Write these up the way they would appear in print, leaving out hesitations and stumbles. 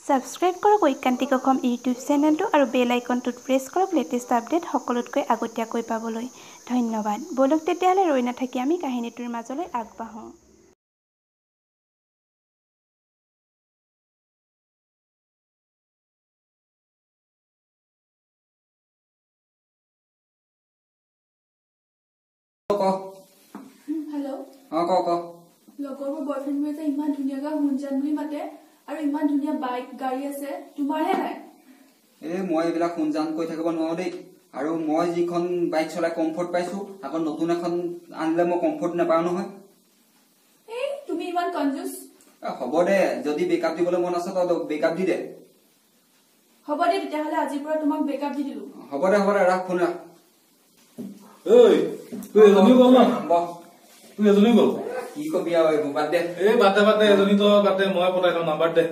Subscribe কৰক ঐকান্তিক Assam YouTube চেনেলটো আৰু বেল আইকনটোত প্ৰেছ কৰক লেটেষ্ট আপডেট সকলোতকৈ আগতীয়াকৈ পাবলৈ ধন্যবাদ বলক তেতিয়াহ'লে ৰৈ নাথাকি আমি কাহিনীটোৰ মাজলৈ আগবাঢ়ো हेलो क লগৰ মোৰ বয়ফ্ৰেণ্ড যে ইমান ধুনীয়াকৈ হুনজান বুলি মাতে আৰু ইমান ধুনীয়া বাইক গাড়ী আছে তোমাৰহে নাই মই এইবিলাক হুনজান কৈ থাকিব নোৱাৰো দেই আৰু মই যিখন বাইক চলাই কমফৰ্ট পাইছো আকৌ নতুন এখন আনিলে মই কমফৰ্ট নাপাওঁ নহয় তুমি ইমান কনজুস হ'ব দে যদি বেকআপ দিবলৈ মন আছে তই বেকআপ দি দে হ'ব দে তেতিয়াহ'লে আজিৰ পৰা তোমাক বেকআপ দি দিলো হ'ব দে ৰাখ ফোন ৰাখ তুই এজনী গল না তুই এজনী গল কি কবি আৰু এইবোৰ বাদ দে বাদ দে এজনী তো বাদ দে মই পঠাই দিওঁ নাম্বাৰ দে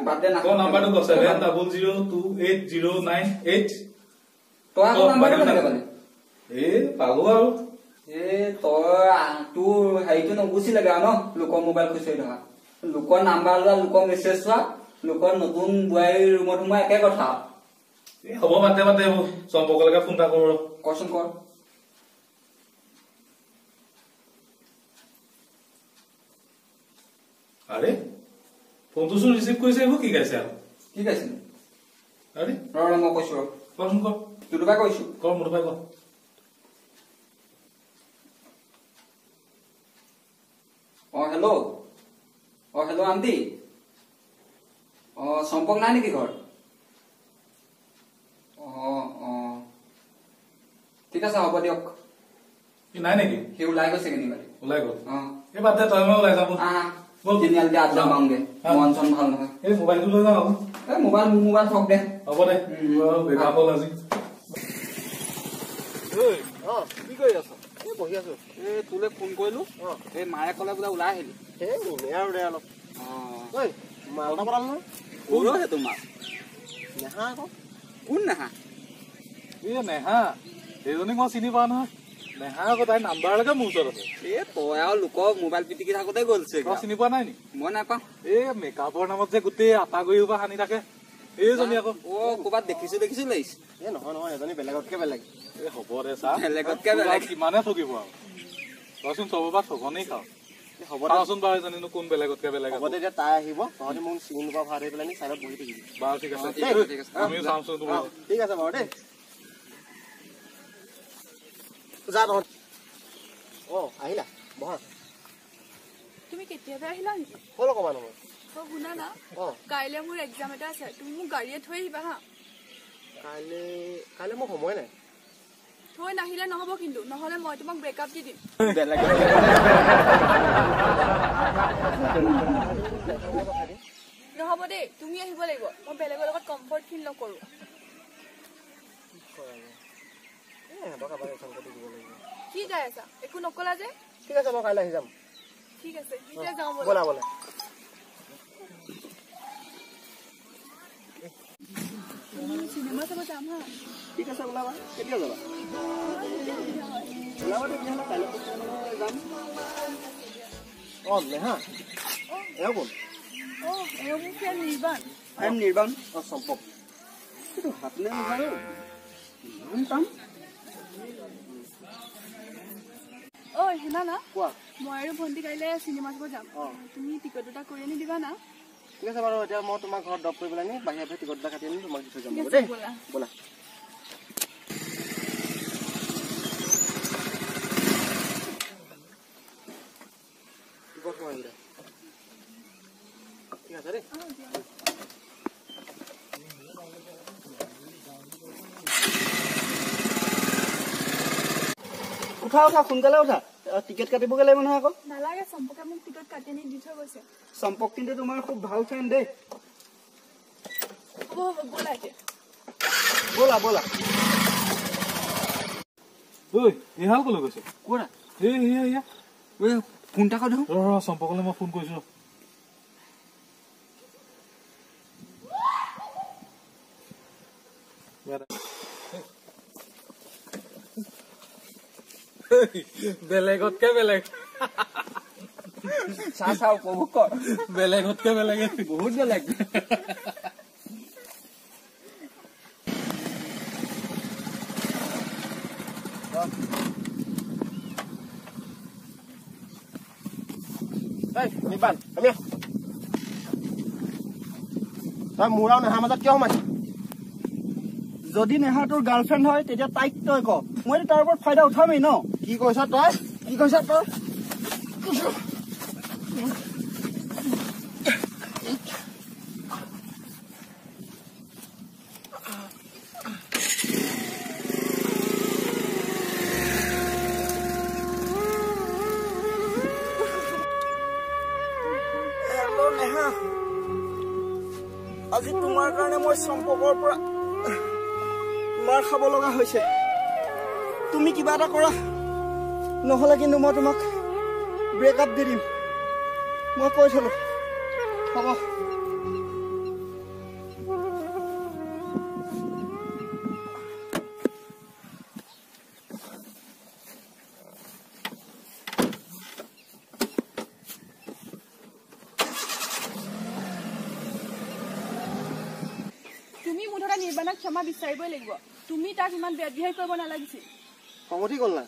বাদ দে না তোৰ নাম্বাৰটো ক 70028098 তই আকৌ নাম্বাৰটো কেনেকৈ পালি পালো আৰু তই তোৰ হেৰিটো নুগুচিলেগে আৰু ন লোকৰ মোবাইল খুচৰি থকা লোকৰ নাম্বাৰ লোৱা লোকৰ মেছেজ চোৱা লোকৰ নতুন বোৱাৰীৰ ৰুমত সোমাই একে কথা হ'ব বাদ দে চম্পকলৈকে ফোন এটা কৰো কচোন কৰ আৰে ফোনটো চোন ৰিচিভ কৰিছে এইবোৰ কি গাইছে আৰু কি গাইছে আৰে মই কৈছো কচোন কৰ তোৰ পৰা কৈছো কৰ মোৰ পৰা কৰ হেল্ল' আন্টি সম্পৰ্ক নাই নেকি ঘৰ ঠিক আছে হ'ব দিয়ক নাই নেকি সি ওলাই গৈছে কেনিবা ওলাই গল বাদ দে তই মই ওলাই যাম তিনিআলিতে আড্ডা মাৰোগে মন চন ভাল নহয় মোবাইলটো লৈ যাম মোবাইল থক দে হ'ব দে বেকআপ হ'ল আজি কি কৰি আছ বহি আছো তোলে ফোন কৰিলো মায়ে কলে বোলে ওলাই আহিলি আৰু দে অলপ মাল এটা পঠাল নহয় কোন সেইটো মাল নেহা আকৌ কোন নেহা নেহা এইজনীক মই চিনি পাওঁ নহয় নেহা আকৌ তাইৰ নাম্বাৰলৈকে মোৰ ওচৰত আছে তই আৰু লোকৰ মোবাইল পিটিকি থাকোতে গলছে তই চিনি পোৱা নাই নি মই নাপাওঁ মেকআপৰ নামত যে গোটেই আটা গৰিৰ পৰা সানি থাকে এইজনী আকৌ ক'ৰবাত দেখিছো লাগিছে নহয় এজনী বেলেগতকে বেলেগ হ'ব দে চা বেলেগতকে বেলেগ কিমানে ঠগিব আৰু তইচোন চবৰ পৰা ঠগনেই খাওঁ চাওঁচোন বাৰু এজনীনো কোন বেলেগতকে বেলেগ হ'ব দে তাই আহিব তহঁতি মোক চিনি নোপোৱা ভাড়া পেলাই নি চাইডত বহি থাকিবি বাৰু ঠিক আছে আমিও চাওঁচোন তোমাৰ ঠিক আছে বাৰু দেই যা তহঁত আহিলা বহা তুমি কেতিয়াবা আহিলা নেকি হ'ল অকমান সময় শুনা না কাইলৈ মোৰ এক্সাম এটা আছে তুমি মোক গাড়ীয়ে থৈ আহিবা হা কাইলৈ মোৰ সময় নাই থৈ নাহিলে নহ'ব কিন্তু নহ'লে মই তোমাক ব্ৰেকআপ দি দিম নহ'ব দেই তুমি আহিব লাগিব মই বেলেগৰ লগত কমফৰ্ট ফিল নকৰো কি গাই আছা একো নকলা যে ঠিক আছে মই কাইলৈ আহি যাম ঠিক আছে এতিয়া যাওঁ ব'লা চিনেমা চাব যাম হা ঠিক আছে ওলাবা কেতিয়া যাবা ওলাবা তেতিয়াহ'লে কাইলৈ যাম নেহা এয়া কোন মোৰ ফ্ৰেণ্ড নিৰ্বাণ চম্পক কিন্তু হাত নে নহয় ইমান কাম শুনা না কোৱা মই আৰু ভণ্টি কাইলৈ চিনেমা চাব যাম তুমি টিকট এটা কৰি আনি দিবা না ঠিক আছে বাৰু এতিয়া মই তোমাক ঘৰত ড্ৰপ কৰি পেলাই নি বাহিৰে টিকট এটা কাটি আনি তোমাক দি থৈ যাম দেই ব'লা টিকট মই আনি ঠিক আছে দেই উঠা সোনকালে উঠা টিকেট কাটিবগে লাগিব নহয় আকৌ নালাগে চম্পকে মোক টিকট কাটি আনি দি থৈ গৈছে চম্পক কিন্তু তোমাৰ খুব ভাল ফ্ৰেণ্ড দেই হ'ব ব'লা এতিয়া ব'লা ইহাল কলৈ গৈছে কোৱা ফোন এটা কৰি চম্পকলে মই ফোন কৰিছো বেলেগতকে বেলেগ চা উপভোগ কৰ বেলেগতকে বেলেগে বহুত বেলেগ নিবান আমি তই মোৰ আৰু নেহাৰ মাজত কিয় সোমাইছ যদি নেহা তোৰ গাৰ্লফ্ৰেণ্ড হয় তেতিয়া তাইক তই ক মই তাৰ ওপৰত ফাইদা উঠামেই ন কি কৈছ তই কি কৈছ তই নেহা আজি তোমাৰ কাৰণে মই সম্পৰ্কৰ পৰা মাৰ খাব লগা হৈছে তুমি কিবা এটা কৰা নহলে কিন্তু মই তোমাক ব্ৰেকআপ দি দিম মই কৈ থলো হ'ব তুমি মুঠতে নিৰ্বাণক ক্ষমা বিচাৰিবই লাগিব তুমি তাক ইমান বেয়া বিহেভ কৰিব নালাগিছিল খঙতি গ'ল না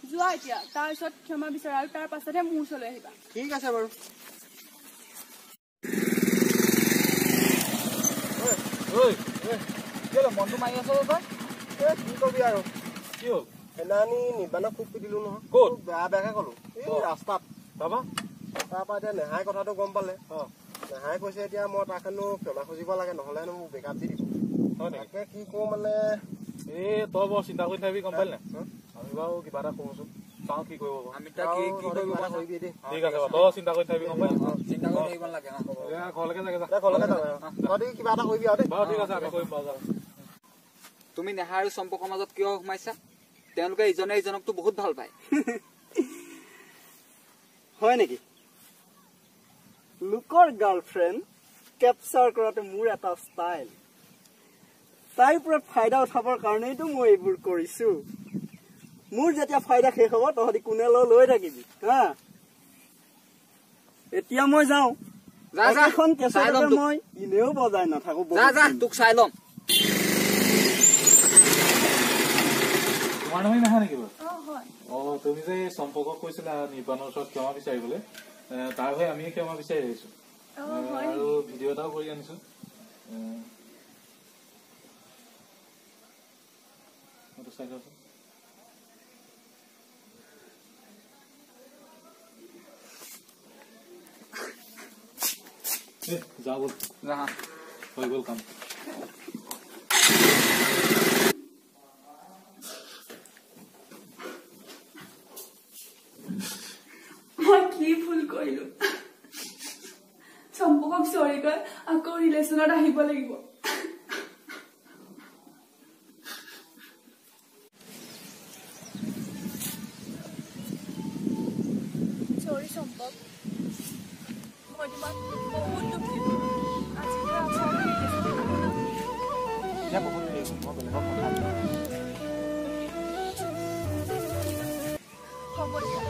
যোৱা এতিয়া তাৰ ওচৰত ক্ষমা বিচাৰা আৰু তাৰ পাছতহে মোৰ ওচৰলৈ আহিবা ঠিক আছে বাৰু মনটো মাৰি আছ তই কি কবি আৰু কি হ'ল সেইদিনাখনি নিৰ্বাণক খুব পিটিলো নহয় ক'ত? বেয়া বেয়াকে ক'লো এই ৰাস্তাত তাৰপা তাৰপৰা এতিয়া নেহাই কথাটো গম পালে নেহাই কৈছে এতিয়া মই তাক হেনো ক্ষমা খুজিব লাগে নহ'লে হেনো মোক ব্ৰেকআপ দি দিব হয় নেকি তাকে কি কৰো মানে এই তই বৰ চিন্তা কৰি থাকিবি গম পালি নাই আমি বাৰু কিবা এটা কৰোঁচোন চাওঁ কি কৰিব আমি তাক কি কৰিব কৰিবি দেই ঠিক আছে বাৰু তই চিন্তা কৰি থাকিবি গম পালি চিন্তা কৰি থাকিব নালাগে এতিয়া ঘৰলৈকে যাগে যা ঘৰলৈকে যাওঁ তই কিবা এটা কৰিবি আৰু দেই বাৰু ঠিক আছে আমি কৰিম বাৰু যা তুমি নেহা আৰু সম্পৰ্কৰ মাজত কিয় সোমাইছা তেওঁলোকে ইজনে ইজনকতো বহুত ভাল পায় হয় নেকি লোকৰ গাৰ্লফ্ৰেণ্ড কেপচাৰ কৰাটো মোৰ এটা ষ্টাইল তাইৰ ওপৰত ফাইদা উঠাবৰ কাৰণেইতো মই এইবোৰ কৰিছো মোৰ যেতিয়া ফাইদা শেষ হ'ব তহঁতি কোনে লৈ থাকিবি হা এতিয়া মই যাওঁ এখন কেঁচা মই এনেও বজাই নাথাকো তোক চাই ল'ম তোমাৰ নহয় নাহা নেকি বাৰু হয় তুমি যে সম্পৰ্কক কৈছিলা নিৰ্বাণৰ ওচৰত ক্ষমা বিচাৰিবলৈ তাৰ হৈ আমি ক্ষমা বিচাৰি আহিছো আৰু ভিডিঅ' এটাও কৰি আনিছো চাই লওঁচোন যা বল হৈ গ'ল কাম মই কি ভুল কৰিলো সম্পৰ্কক চৰি কৈ আকৌ ৰিলেশ্যনত আহিব লাগিব চৰি সম্পৰ্ক মই তোমাক বহুত দুখিত আজিৰ পৰা আকৌ আমি ৰিলেশ্যনত এতিয়া বহুত দেৰি হ'ল মই বেলেগক কথা হ'ব দিয়া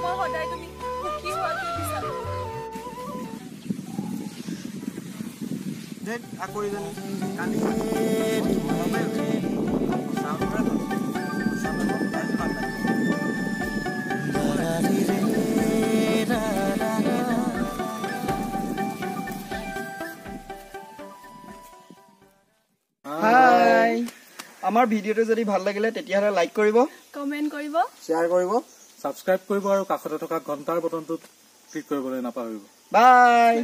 মই সদায় তুমি সুখী হোৱাটোৱে বিচাৰো আকৌ ইজনী কালি হাই আমাৰ ভিডিঅ'টো যদি ভাল লাগিলে তেতিয়াহ'লে লাইক কৰিব কমেণ্ট কৰিব শ্বেয়াৰ কৰিব ছাবস্ক্ৰাইব কৰিব আৰু কাষতে থকা ঘণ্টাৰ বটনটোত ক্লিক কৰিবলৈ নাপাহৰিব বাই